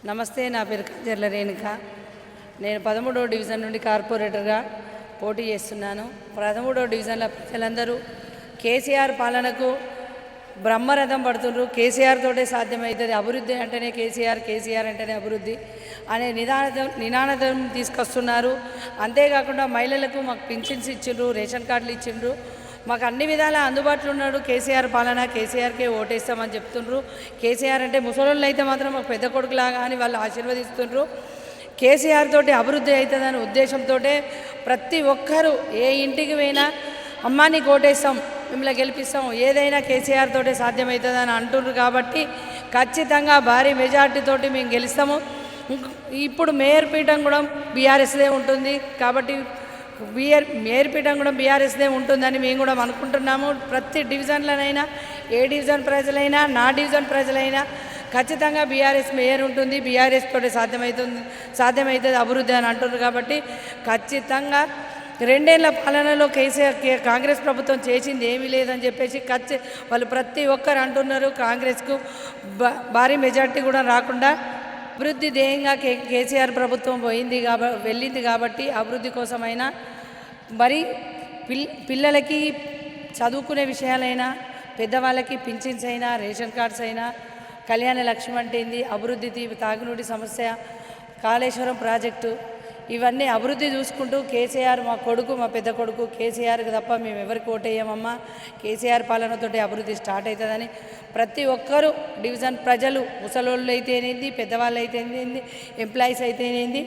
నమస్తే, నా పేరు కంజర్ల రేణుక. నేను 13వ డివిజన్ నుండి కార్పొరేటర్గా పోటీ చేస్తున్నాను. 13వ డివిజన్ల ప్రజలందరూ కేసీఆర్ పాలనకు బ్రహ్మరథం పడుతున్నారు. కేసీఆర్ తోటే సాధ్యమవుతుంది, అభివృద్ధి అంటేనే కేసీఆర్, కేసీఆర్ అంటేనే అభివృద్ధి అనే నినాదం తీసుకొస్తున్నారు. అంతేకాకుండా మహిళలకు మాకు పింఛన్స్ ఇచ్చిండ్రు, రేషన్ కార్డులు ఇచ్చిండ్రు, మాకు అన్ని విధాలా అందుబాటులో ఉన్నాడు. కేసీఆర్ పాలన, కేసీఆర్కే ఓటేస్తామని చెప్తుండ్రు. కేసీఆర్ అంటే ముసలోళ్ళు అయితే మాత్రం మాకు పెద్ద కొడుకులాగా అని వాళ్ళు ఆశీర్వదిస్తుండ్రు. కేసీఆర్ తోటి అభివృద్ధి అవుతుందనే ఉద్దేశంతో ప్రతి ఒక్కరూ ఏ ఇంటికి పోయినా అమ్మా నీకు ఓటేస్తాం, మిమ్మల్ని గెలిపిస్తాం, ఏదైనా కేసీఆర్ తోటే సాధ్యమవుతుందని అంటున్నారు. కాబట్టి ఖచ్చితంగా భారీ మెజార్టీతోటి మేము గెలుస్తాము. ఇప్పుడు మేయర్ పీఠం కూడా బీఆర్ఎస్దే ఉంటుంది. కాబట్టి మేయర్ పీఠం కూడా బీఆర్ఎస్దే ఉంటుందని మేము కూడా అనుకుంటున్నాము. ప్రతి డివిజన్లోనైనా, ఏ డివిజన్ ప్రజలైనా, నా డివిజన్ ప్రజలైనా ఖచ్చితంగా బీఆర్ఎస్ మేయర్ ఉంటుంది. బీఆర్ఎస్ తోటి సాధ్యమవుతుంది అభివృద్ధి అని అంటున్నారు. కాబట్టి ఖచ్చితంగా 2 ఏళ్ల పాలనలో కాంగ్రెస్ ప్రభుత్వం చేసింది ఏమీ లేదని చెప్పేసి వాళ్ళు ప్రతి ఒక్కరు అంటున్నారు. కాంగ్రెస్కు భారీ మెజార్టీ కూడా రాకుండా అభివృద్ధి ధ్యేయంగా కేసీఆర్ ప్రభుత్వం వెళ్ళింది. కాబట్టి అభివృద్ధి కోసమైనా మరి పిల్లలకి చదువుకునే విషయాలైనా, పెద్దవాళ్ళకి పింఛన్స్ అయినా, రేషన్ కార్డ్స్ అయినా, కళ్యాణ లక్ష్యం అంటే ఏంది, అభివృద్ధి, తాగునీటి సమస్య, కాళేశ్వరం ప్రాజెక్టు, ఇవన్నీ అభివృద్ధి చూసుకుంటూ కేసీఆర్ మా పెద్ద కొడుకు కేసీఆర్కి తప్ప మేము ఎవరికి ఓటేయమమ్మా, కేసీఆర్ పాలనతోటి అభివృద్ధి స్టార్ట్ అవుతుందని ప్రతి ఒక్కరూ డివిజన్ ప్రజలు, ముసలోళ్ళు అయితేనేంది, పెద్దవాళ్ళు అయితేనేంది, ఎంప్లాయీస్ అయితేనేంది,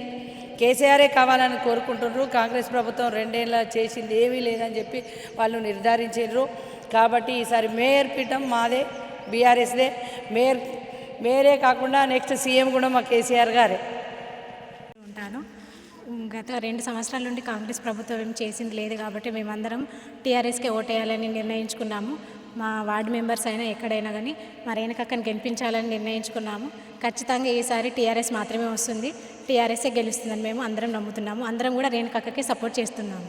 కేసీఆరే కావాలని కోరుకుంటున్నారు. కాంగ్రెస్ ప్రభుత్వం 2 ఏళ్ళ చేసింది ఏమీ లేదని చెప్పి వాళ్ళు నిర్ధారించారు. కాబట్టి ఈసారి మేయర్ పీఠం మాదే, బీఆర్ఎస్దే. మేయరే కాకుండా నెక్స్ట్ సీఎం కూడా మా కేసీఆర్ గారే ఉంటాను. గత 2 సంవత్సరాల నుండి కాంగ్రెస్ ప్రభుత్వం ఏం చేసింది లేదు. కాబట్టి మేమందరం టీఆర్ఎస్కే ఓటేయాలని నిర్ణయించుకున్నాము. మా వార్డు మెంబర్స్ అయినా ఎక్కడైనా కానీ మా రేణుకక్కని గెలిపించాలని నిర్ణయించుకున్నాము. ఖచ్చితంగా ఈసారి టీఆర్ఎస్ మాత్రమే వస్తుంది, టీఆర్ఎస్ఏ గెలుస్తుందని మేము అందరం నమ్ముతున్నాము. అందరం కూడా రేణుకక్కకి సపోర్ట్ చేస్తున్నాము.